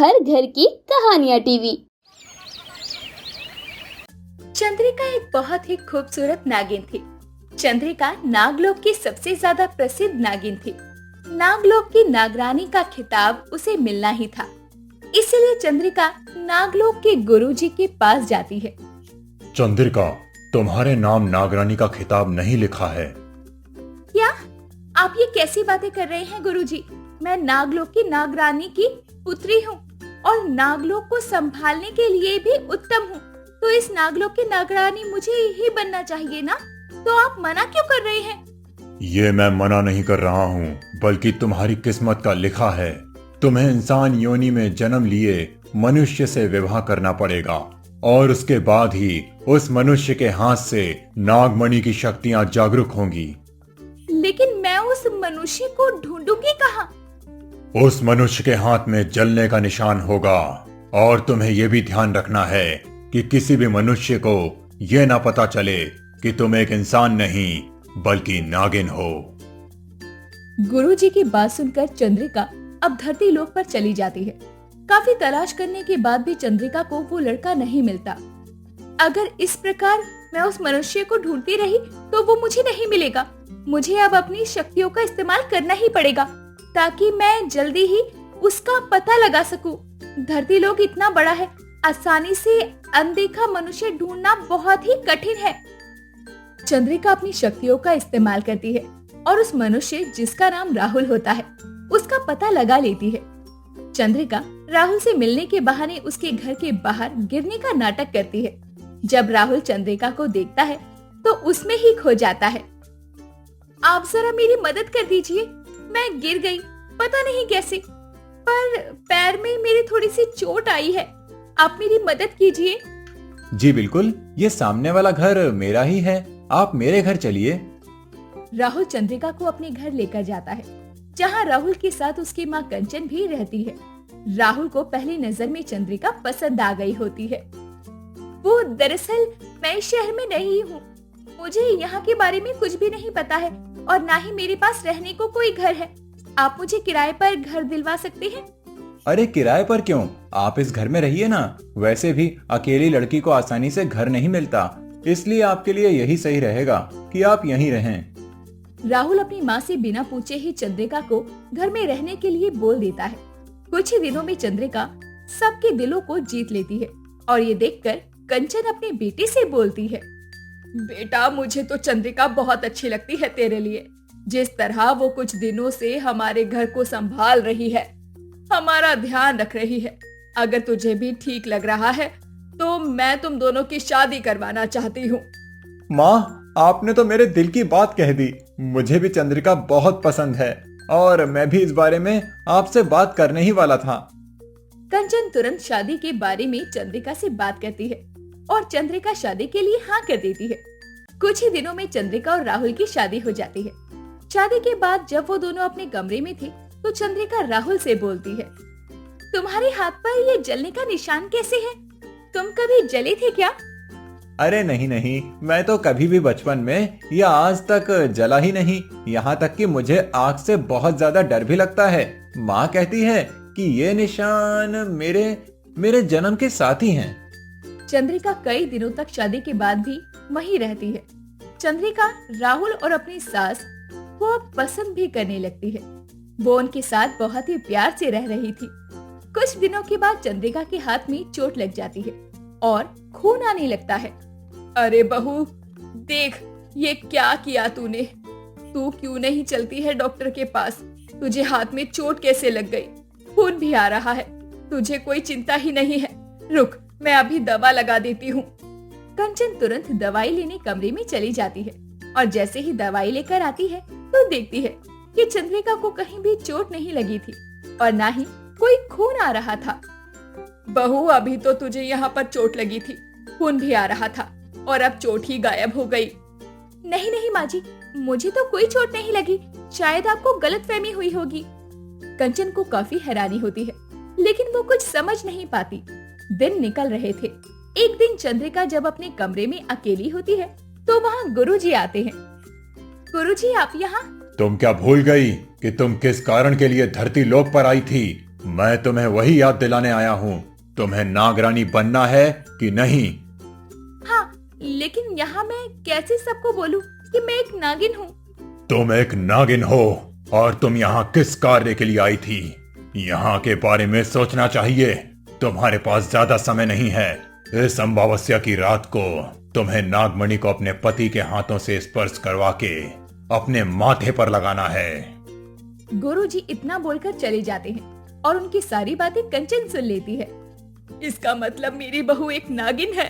हर घर की कहानियाँ टीवी। चंद्रिका एक बहुत ही खूबसूरत नागिन थी। चंद्रिका नागलोक की सबसे ज्यादा प्रसिद्ध नागिन थी। नागलोक की नागरानी का खिताब उसे मिलना ही था। इसीलिए चंद्रिका नागलोक के गुरुजी के पास जाती है। चंद्रिका, तुम्हारे नाम नागरानी का खिताब नहीं लिखा है। क्या आप ये कैसी बातें कर रहे हैं गुरुजी? मैं नागलोक की नागरानी की पुत्री हूँ और नागलोक को संभालने के लिए भी उत्तम हूँ। तो इस नागलोक की नागरानी मुझे ही बनना चाहिए ना? तो आप मना क्यों कर रहे हैं? ये मैं मना नहीं कर रहा हूँ, बल्कि तुम्हारी किस्मत का लिखा है। तुम्हें इंसान योनि में जन्म लिए मनुष्य से विवाह करना पड़ेगा और उसके बाद ही उस मनुष्य के हाथ से नागमणि की शक्तियाँ जागरूक होंगी। लेकिन मैं उस मनुष्य को ढूंढूंगी कहाँ? उस मनुष्य के हाथ में जलने का निशान होगा और तुम्हें यह भी ध्यान रखना है कि किसी भी मनुष्य को यह ना पता चले कि तुम एक इंसान नहीं बल्कि नागिन हो। गुरुजी की बात सुनकर चंद्रिका अब धरती लोक पर चली जाती है। काफी तलाश करने के बाद भी चंद्रिका को वो लड़का नहीं मिलता। अगर इस प्रकार मैं उस मनुष्य को ढूंढती रही तो वो मुझे नहीं मिलेगा। मुझे अब अपनी शक्तियों का इस्तेमाल करना ही पड़ेगा ताकि मैं जल्दी ही उसका पता लगा सकूं। धरती लोक इतना बड़ा है, आसानी से अनदेखा मनुष्य ढूंढना बहुत ही कठिन है। चंद्रिका अपनी शक्तियों का इस्तेमाल करती है और उस मनुष्य जिसका नाम राहुल होता है उसका पता लगा लेती है। चंद्रिका राहुल से मिलने के बहाने उसके घर के बाहर गिरने का नाटक करती है। जब राहुल चंद्रिका को देखता है तो उसमें ही खो जाता है। आप जरा मेरी मदद कर दीजिए, मैं गिर गई, पता नहीं कैसे, पर पैर में मेरी थोड़ी सी चोट आई है। आप मेरी मदद कीजिए। जी बिल्कुल, ये सामने वाला घर मेरा ही है, आप मेरे घर चलिए। राहुल चंद्रिका को अपने घर लेकर जाता है, जहाँ राहुल के साथ उसकी माँ कंचन भी रहती है। राहुल को पहली नजर में चंद्रिका पसंद आ गई होती है। वो दरअसल मैं इस शहर में नहीं हूँ, मुझे यहाँ के बारे में कुछ भी नहीं पता है और ना ही मेरे पास रहने को कोई घर है। आप मुझे किराए पर घर दिलवा सकते हैं? अरे किराए पर क्यों, आप इस घर में रहिए ना। वैसे भी अकेली लड़की को आसानी से घर नहीं मिलता, इसलिए आपके लिए यही सही रहेगा कि आप यहीं रहें। राहुल अपनी माँ से बिना पूछे ही चंद्रिका को घर में रहने के लिए बोल देता है। कुछ ही दिनों में चंद्रिका सबके दिलों को जीत लेती है और ये देखकर कंचन अपने बेटे से बोलती है, बेटा मुझे तो चंद्रिका बहुत अच्छी लगती है तेरे लिए। जिस तरह वो कुछ दिनों से हमारे घर को संभाल रही है, हमारा ध्यान रख रही है। अगर तुझे भी ठीक लग रहा है तो मैं तुम दोनों की शादी करवाना चाहती हूँ। माँ, आपने तो मेरे दिल की बात कह दी। मुझे भी चंद्रिका बहुत पसंद है और मैं भी इस बारे में आपसे बात करने ही वाला था। कंचन तुरंत शादी के बारे में चंद्रिका से बात करती है और चंद्रिका शादी के लिए हाँ कर देती है। कुछ ही दिनों में चंद्रिका और राहुल की शादी हो जाती है। शादी के बाद जब वो दोनों अपने कमरे में थे तो चंद्रिका राहुल से बोलती है, तुम्हारे हाथ पर ये जलने का निशान कैसे है? तुम कभी जले थे क्या? अरे नहीं नहीं, मैं तो कभी भी बचपन में या आज तक जला ही नहीं। यहाँ तक कि मुझे आग से बहुत ज्यादा डर भी लगता है। माँ कहती है कि ये निशान मेरे जन्म के साथ ही हैं। चंद्रिका कई दिनों तक शादी के बाद भी वहीं रहती है। चंद्रिका राहुल और अपनी सास को अब पसंद भी करने लगती है। वो उनके साथ बहुत ही प्यार से रह रही थी। कुछ दिनों के बाद चंद्रिका के हाथ में चोट लग जाती है और खून आने लगता है। अरे बहू, देख ये क्या किया तूने? तू क्यों नहीं चलती है डॉक्टर के पास? तुझे हाथ में चोट कैसे लग गई? खून भी आ रहा है। तुझे कोई चिंता ही नहीं है। रुक, मैं अभी दवा लगा देती हूँ। कंचन तुरंत दवाई लेने कमरे में चली जाती है और जैसे ही दवाई लेकर आती है तो देखती है कि चंद्रिका को कहीं भी चोट नहीं लगी थी और ना ही कोई खून आ रहा था। बहू, अभी तो तुझे यहाँ पर चोट लगी थी, खून भी आ रहा था और अब चोट ही गायब हो गई। नहीं नहीं माँ जी, मुझे तो कोई चोट नहीं लगी, शायद आपको गलतफहमी हुई होगी। कंचन को काफी हैरानी होती है लेकिन वो कुछ समझ नहीं पाती। दिन निकल रहे थे। एक दिन चंद्रिका जब अपने कमरे में अकेली होती है तो वहाँ गुरुजी आते हैं। गुरुजी, आप यहाँ? तुम क्या भूल गई कि तुम किस कारण के लिए धरती लोक पर आई थी? मैं तुम्हें वही याद दिलाने आया हूँ। तुम्हें नागरानी बनना है कि नहीं? हाँ, लेकिन यहाँ मैं कैसे सबको बोलूं कि मैं एक नागिन हूँ? तुम एक नागिन हो और तुम यहाँ किस कार्य के लिए आई थी? यहाँ के बारे में सोचना चाहिए। तुम्हारे पास ज्यादा समय नहीं है। इस अमावस्या की रात को तुम्हें नागमणि को अपने पति के हाथों से स्पर्श करवा के अपने माथे पर लगाना है। गुरुजी इतना बोलकर चले जाते हैं और उनकी सारी बातें कंचन सुन लेती है। इसका मतलब मेरी बहू एक नागिन है।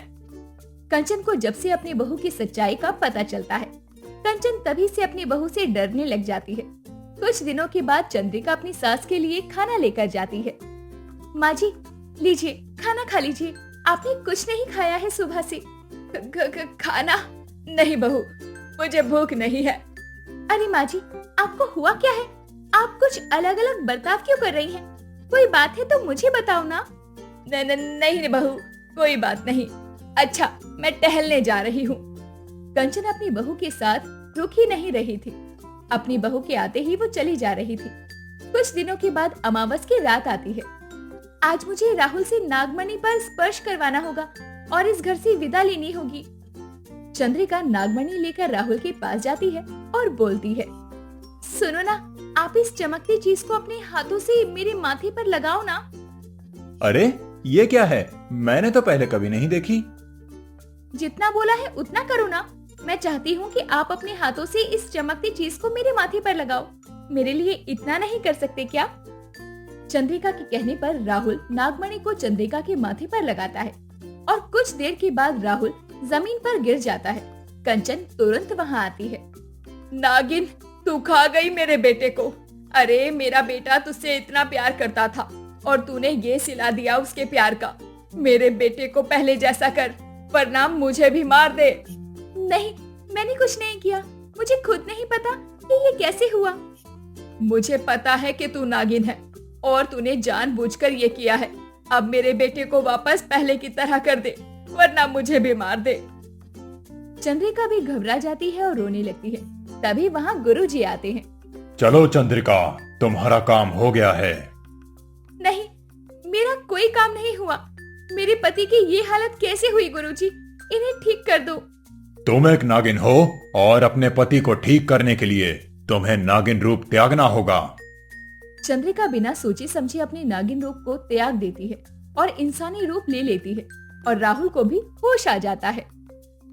कंचन को जब से अपनी बहू की सच्चाई का पता चलता है, कंचन तभी से अपनी बहू से डरने लग जाती है। कुछ दिनों के बाद चंद्रिका अपनी सास के लिए खाना लेकर जाती है। माँ जी, लीजिए खाना खा लीजिए। आपने कुछ नहीं खाया है सुबह से। खाना नहीं बहू, मुझे भूख नहीं है। अरे माँ जी, आपको हुआ क्या है? आप कुछ अलग अलग बर्ताव क्यों कर रही हैं? कोई बात है तो मुझे बताओ ना। नहीं बहू, कोई बात नहीं। अच्छा, मैं टहलने जा रही हूँ। कंचन अपनी बहू के साथ रुक ही नहीं रही थी। अपनी बहू के आते ही वो चली जा रही थी। कुछ दिनों के बाद अमावस की रात आती है। आज मुझे राहुल से नागमणि पर स्पर्श करवाना होगा और इस घर से विदा लेनी होगी। चंद्रिका नागमणि लेकर राहुल के पास जाती है और बोलती है, सुनो ना, आप इस चमकती चीज को अपने हाथों से मेरे माथे पर लगाओ ना। अरे ये क्या है? मैंने तो पहले कभी नहीं देखी। जितना बोला है उतना करो ना। मैं चाहती हूँ कि आप अपने हाथों से इस चमकती चीज को मेरे माथे पर लगाओ। मेरे लिए इतना नहीं कर सकते क्या? चंद्रिका के कहने पर राहुल नागमणि को चंद्रिका के माथे पर लगाता है और कुछ देर के बाद राहुल जमीन पर गिर जाता है। कंचन तुरंत वहाँ आती है। नागिन, तू खा गई मेरे बेटे को। अरे मेरा बेटा तुझसे इतना प्यार करता था और तूने ये सिला दिया उसके प्यार का। मेरे बेटे को पहले जैसा कर, वरना मुझे भी मार दे। नहीं, मैंने कुछ नहीं किया। मुझे खुद नहीं पता कि ये कैसे हुआ। मुझे पता है कि तू नागिन है और तूने जानबूझकर ये किया है। अब मेरे बेटे को वापस पहले की तरह कर दे, वरना मुझे भी मार दे। चंद्रिका भी घबरा जाती है और रोने लगती है। तभी वहाँ गुरुजी आते हैं। चलो चंद्रिका, तुम्हारा काम हो गया है। नहीं, मेरा कोई काम नहीं हुआ। मेरे पति की ये हालत कैसे हुई गुरुजी? इन्हें ठीक कर दो। तुम एक नागिन हो और अपने पति को ठीक करने के लिए तुम्हें नागिन रूप त्यागना होगा। चंद्रिका बिना सोचे समझे अपने नागिन रूप को त्याग देती है और इंसानी रूप ले लेती है और राहुल को भी होश आ जाता है।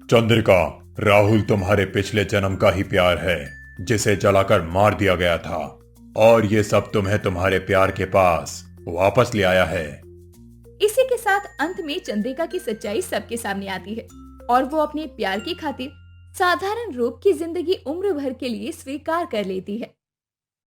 चंद्रिका, राहुल तुम्हारे पिछले जन्म का ही प्यार है, जिसे जलाकर मार दिया गया था, और ये सब तुम्हें तुम्हारे प्यार के पास वापस ले आया है। इसी के साथ अंत में चंद्रिका की सच्चाई सबके सामने आती है और वो अपने प्यार की खातिर साधारण रूप की जिंदगी उम्र भर के लिए स्वीकार कर लेती है।